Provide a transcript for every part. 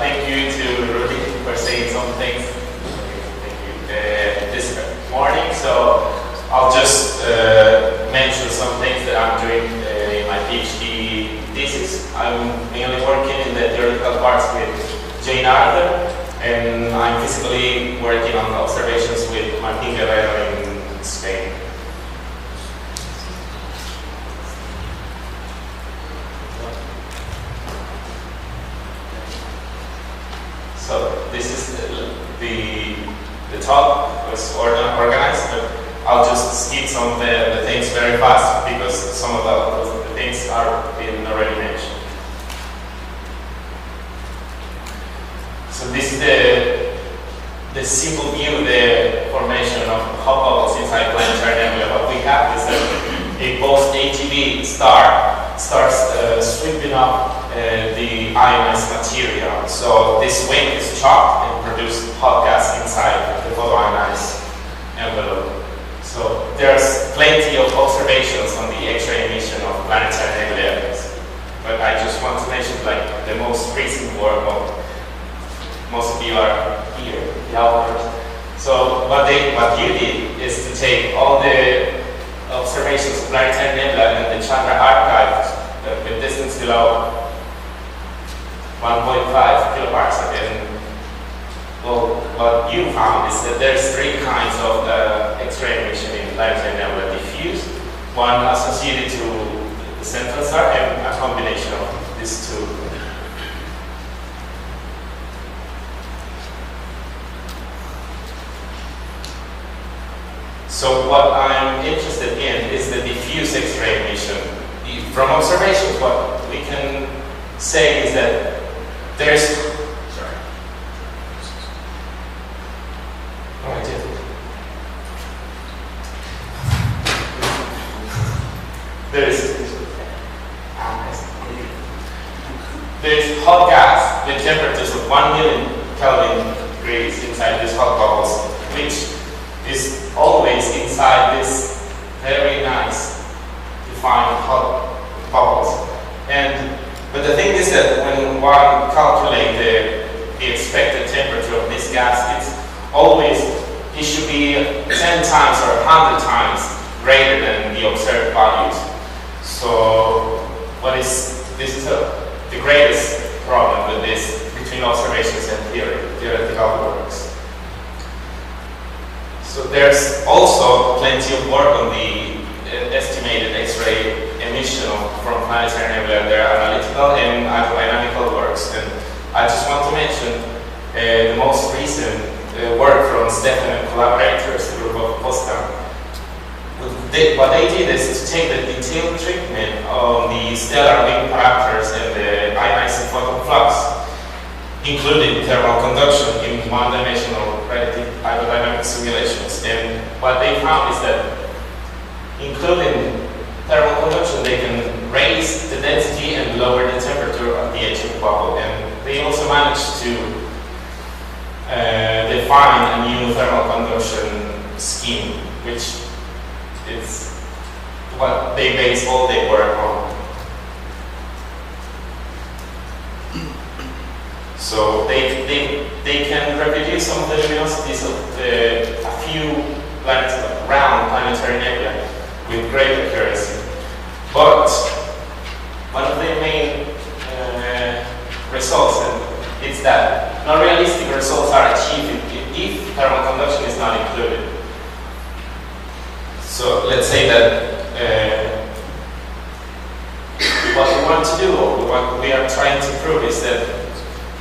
thank you to Rudy for saying some things. Thank you. This morning, so I'll just mention some things that I'm doing in my PhD thesis. I'm mainly working in the theoretical parts with Jane Arthur, and I'm physically working on observations with Martín Guerrero in Spain. So this is the talk was organized, but I'll just skip some of the things very fast because some of the things are being already mentioned. So this is the simple view, the formation of hot bubbles inside planetary nebula. What we have is that a post-AGB star starts sweeping up the ionized material. So this wing is chopped and produces hot gas inside the photoionized envelope. So there's plenty of observations on the X-ray emission of planetary nebulae. But I just want to mention like the most recent work of most of you are here, the authors. So what you did is to take all the observations of planetary nebula and the Chandra archive with distance below 1.5 kiloparsec, and well, what you found is that there's three kinds of X-ray emission in planetary nebula: diffuse, one associated to the central star, and a combination of these two. So what I'm interested in is the diffuse X-ray emission. From observations, what we can say is that there's there's hot gas with temperatures of 1 million Kelvin degrees inside these hot bubbles, which is always inside this very nice defined hot bubbles. But the thing is that when one calculates the expected temperature of this gas, it should be 10 times or 100 times greater than the observed values. So this is the greatest problem with this between observations and theoretical works. So there's also plenty of work on the estimated X-ray emission from planetary nebula. There are analytical and hydrodynamical works, and I just want to mention the most recent work from Stefan and collaborators, the group of Potsdam. What they did is to take the detailed treatment on the stellar wing parameters and the ionizing photon flux, including thermal conduction in one-dimensional relative hydrodynamic simulations. And what they found is that including thermal conduction, they can raise the density and lower the temperature at the edge of the bubble. And they also managed to define a new thermal conduction scheme, which is what they base all their work on. So they can reproduce some of the luminosities of a few planets around planetary nebula with great accuracy. But one of the main results is that no realistic results are achieved if thermal conduction is not included. So let's say that what we want to do, or what we are trying to prove, is that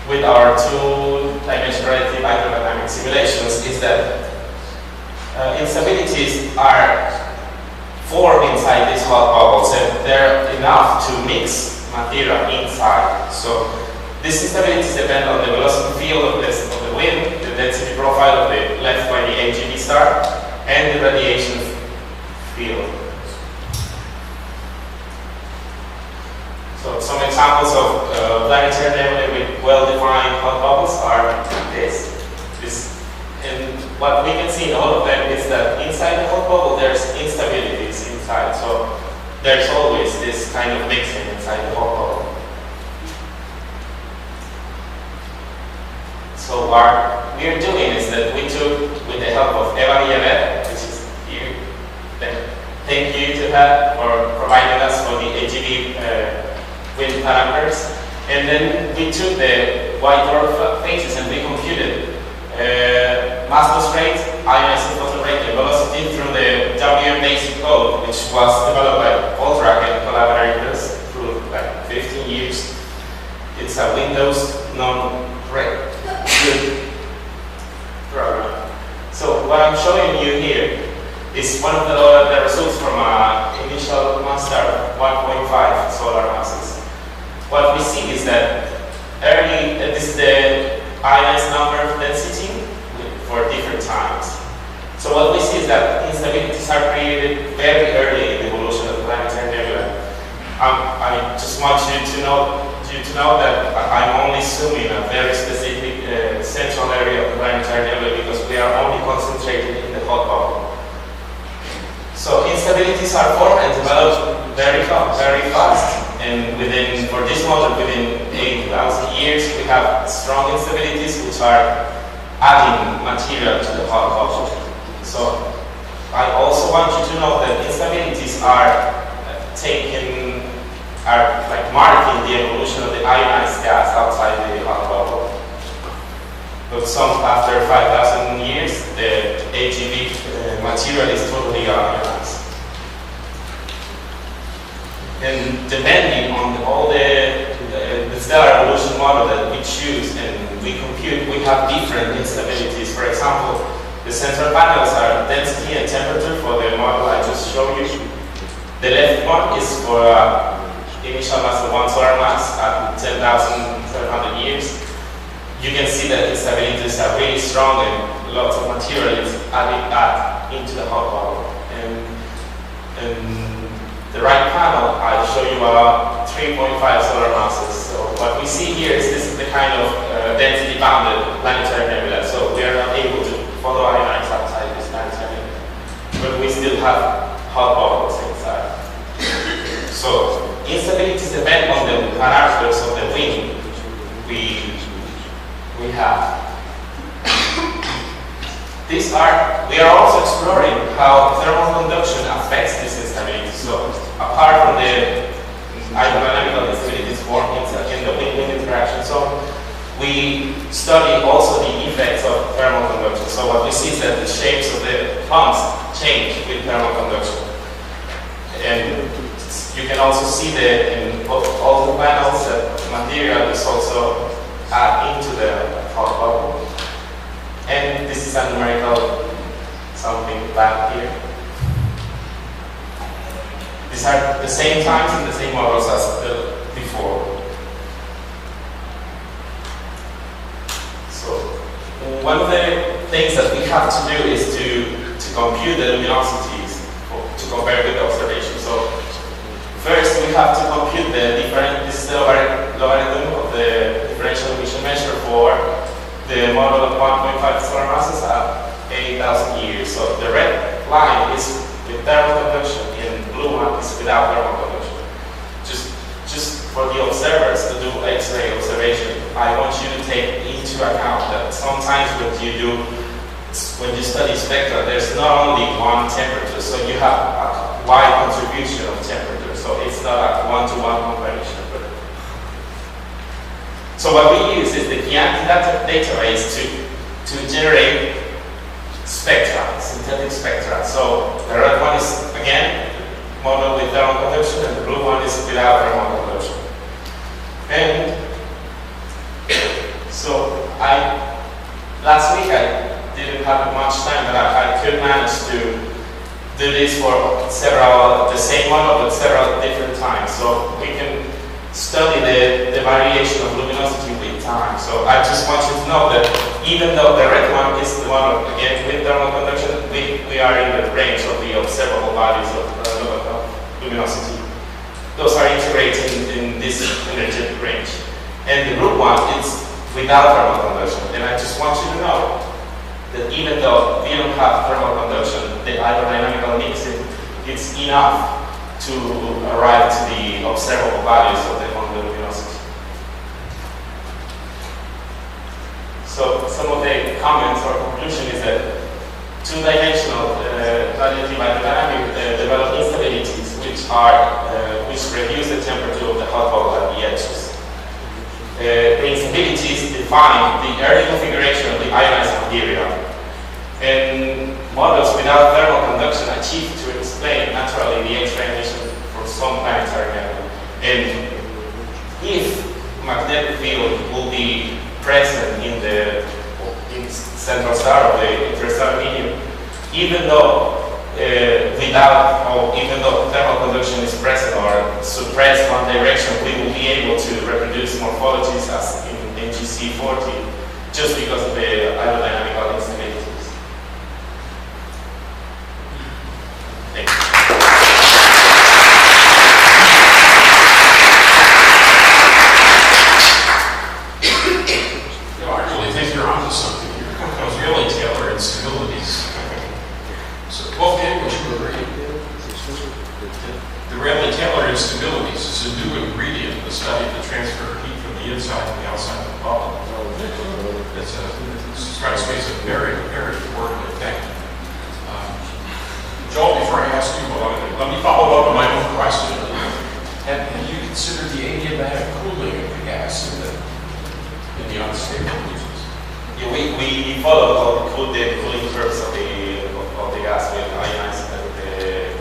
with our two-dimensional relative hydrodynamic simulations, is that instabilities are formed inside these hot bubbles, and they're enough to mix material inside. So these instabilities depend on the velocity field of the wind, the density profile of the left by the AGB star, and the radiation field. So some examples of planetary nebulae with well-defined hot bubbles are this. And what we can see in all of them is that inside the hot bubble there's instabilities inside. So there's always this kind of mixing inside the hot bubble. So what we are doing is that we took, with the help of Riviera, which is here, thank you to her for providing us for the AGV wind parameters. And then we took the white dwarf phases and we computed mass loss rate, ionizing photon rate, and velocity through the WM basic code, which was developed by Voltrak and collaborators through like 15 years. It's a Windows non-good program. So what I'm showing you here is one of the results from an initial mass star of 1.5 solar masses. What we see is that this is the ionized number density for different times. So what we see is that instabilities are created very early in the evolution of the planetary nebula. I just want you to know that I'm only zooming a very specific central area of the planetary nebula because we are only concentrated in the hot bubble. So instabilities are formed and developed very fast. And for this model, within 8,000 years, we have strong instabilities which are adding material to the hot bubble. So I also want you to know that instabilities are like marking the evolution of the ionized gas outside the hot bubble. But after 5,000 years, the AGV material is totally ionized. And depending on all the stellar evolution model that we choose and we compute, we have different instabilities. For example, the central panels are density and temperature for the model I just showed you. The left one is for initial mass of 1 solar mass at 10,700 years. You can see that instabilities are really strong and lots of material is added into the hot bubble. And the right panel, I'll show you 3.5 solar masses. So what we see here is this is the kind of density bounded planetary nebula. So we are not able to follow ionized outside this planetary nebula, but we still have hot bubbles inside. So instabilities depend on the parameters of the wind we have. We are also exploring how thermal conduction affects this instability. So apart from the hydrodynamical instabilities formed in the wind interaction zone, we study also the effects of thermal conduction. So what we see is that the shapes of the pumps change with thermal conduction. And you can also see that in all the panels that material is also added into the hot bubble. And this is a numerical something back here. These are the same times and the same models as before. So one of the things that we have to do is to compute the luminosities to compare with the observation. So first we have to compute this is the logarithm of the differential emission measure for the model of 1.5 solar masses at 8,000 years. So the red line is with thermal conduction and blue one is without thermal conduction. Just for the observers to do X-ray observation, I want you to take into account that sometimes when you study spectra, there's not only one temperature, so you have a wide contribution of temperature. So it's not a one-to-one comparison. So what we use is the Chianti database to generate spectra, synthetic spectra. So the red one is, again, model with thermal conduction, and the blue one is without thermal conduction. And so last week I didn't have much time, but I could manage to do this for the same model, but several different times. So we can study the variation of luminosity with time. So I just want you to know that even though the red one is the one, again, with thermal conduction, we are in the range of the observable values of luminosity. Those are integrated in this energetic range. And the blue one is without thermal conduction. And I just want you to know that even though we don't have thermal conduction, the hydrodynamical mixing is enough to arrive to the observable values of the luminosity. So some of the comments or conclusion is that two-dimensional relative hydrodynamic develop instabilities which reduce the temperature of the hot bubble at the edges. The instabilities define the early configuration of the ionized material, and models without thermal conduction achieve to explain naturally the X-ray emission from some planetary nebulae. And if magnetic field will be present in the central star of the interstellar medium, even though thermal conduction is present or suppressed one direction, we will be able to reproduce morphologies as in NGC40 just because of the aerodynamical instabilities. Thank you. I really think you're onto something here. Those really Taylor instabilities. So, Wolfgang, would you agree? The Rayleigh Taylor instabilities is a new ingredient in the study of the transfer of heat from the inside to the outside of the bubble. It strikes me as a very, very important effect. Joel, before I ask you, let me follow up on my own question. Have you considered the adiabatic cooling of the gas in the unstable regions? Yeah, we follow the cooling curves of the gas with ionized and the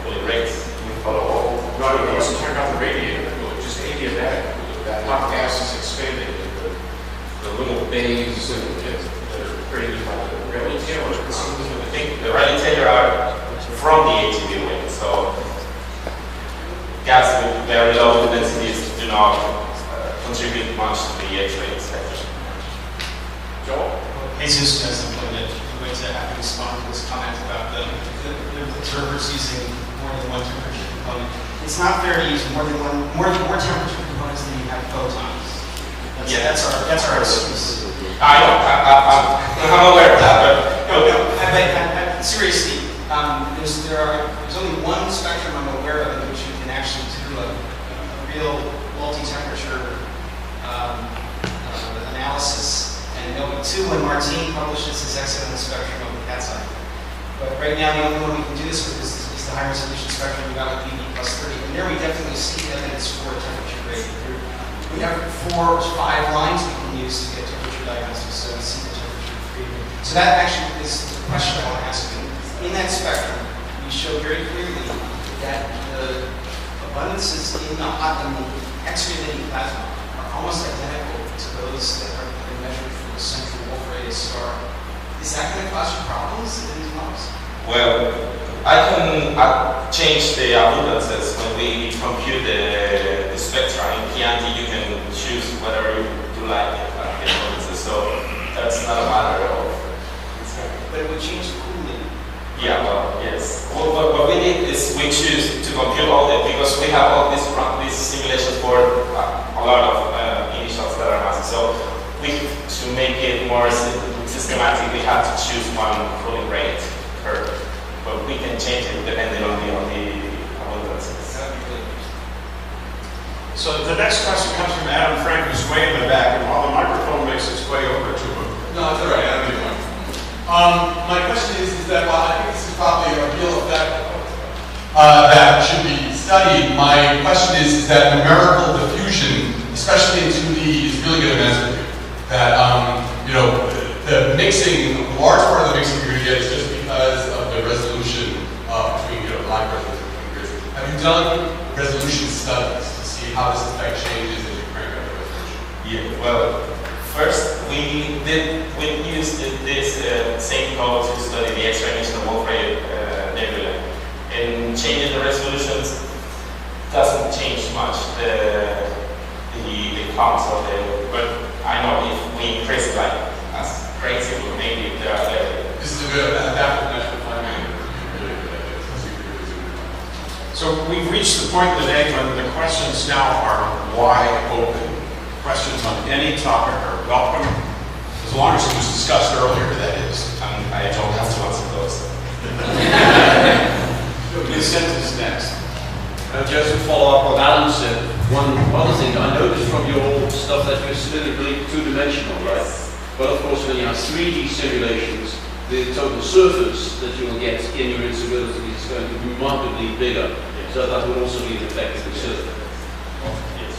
cooling rates. We follow all. No, I wasn't talking about the radiator cooling, just adiabatic cooling. That hot gas is expanding the little bays that are created by the Rayleigh Taylor. I think the Rayleigh Taylor are from the ATB wind, so gas with very low densities do not contribute much to the X-ray spectrum. Joel? Jesus has something that I'm going to have to respond to this comment about the observers using more than one temperature component. It's not fair to use more temperature components than you have photons. That's our excuse. I know, I'm aware of that, but seriously, there's only one spectrum I'm aware of in which you can actually do a real multi-temperature analysis. And there'll be two when Martin publishes his excellent spectrum of the cat side. But right now, the only one we can do this with is the high resolution spectrum we got with BB plus 30. And there we definitely see evidence for temperature gradient. We have 4 or 5 lines we can use to get temperature diagnosis, so we see the temperature gradient. So that actually is the question I want to ask you. In that spectrum, we show very clearly that the abundances in the X-ray emitting plasma are almost identical to those that are measured from the central Wolf radius star. Is that going to cause you problems in these models? well, I can change the abundances when we compute the spectra. In Chianti, you can choose whatever you like the abundances, so that's not a matter of. But it would change the cooling. Yeah, well, yes. What we need is we choose to compute all the, because we have all these simulations for a lot of initial stellar masses. So to make it more systematic, we have to choose one cooling rate curve. But we can change it depending on the abundances. So the next question comes from Adam Frank, who's way in the back, and while the microphone makes its way over to him. No, it's all right. I don't need one. My question is that while I think this is probably a real effect that should be studied, my question is that numerical diffusion, especially in 2D, is really going to mess with you. That the mixing, a large part of the mixing you're going to get is just because of the resolution between light resolution and grids. Have you done resolution studies to see how this effect changes as you crank up the resolution? Yeah, well, first we used this same code to study the X-ray emission of Wolf-Rayet Nebulae, and changing the resolutions doesn't change much the counts of but I know if we increase it like as crazy, maybe there are This is a good adaptive measure finding. So we've reached the point today when the questions now are wide open. Questions on any topic are welcome, as long as it was discussed earlier, that is. I don't have to answer those. Vincent is next. Just to follow up what Alan said, one other thing, I noticed from your stuff that you're still really two-dimensional, right? But of course, when you have 3D simulations, the total surface that you will get in your instability is going to be remarkably bigger. So that would also be an effect of the surface. Yes.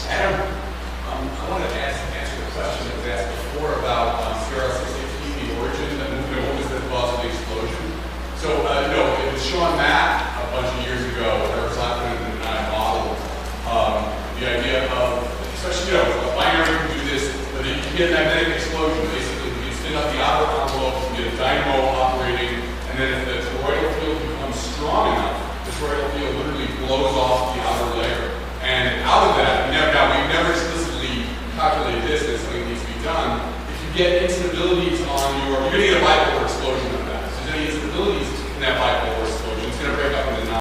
Adam, I want to answer the question that was asked before about CR616, the origin, and what was the cause of the explosion. So, it was Sean Mack a bunch of years ago, Eric Slackman and I modeled the idea of, especially, a binary can do this, but you can get a magnetic explosion. Basically, you can spin up the outer envelope, you get a dynamo operating, and then if the toroidal field becomes strong enough, the toroidal field literally blows off the outer layer. And out of that, now we've never explicitly calculated this, but something needs to be done. If you get into the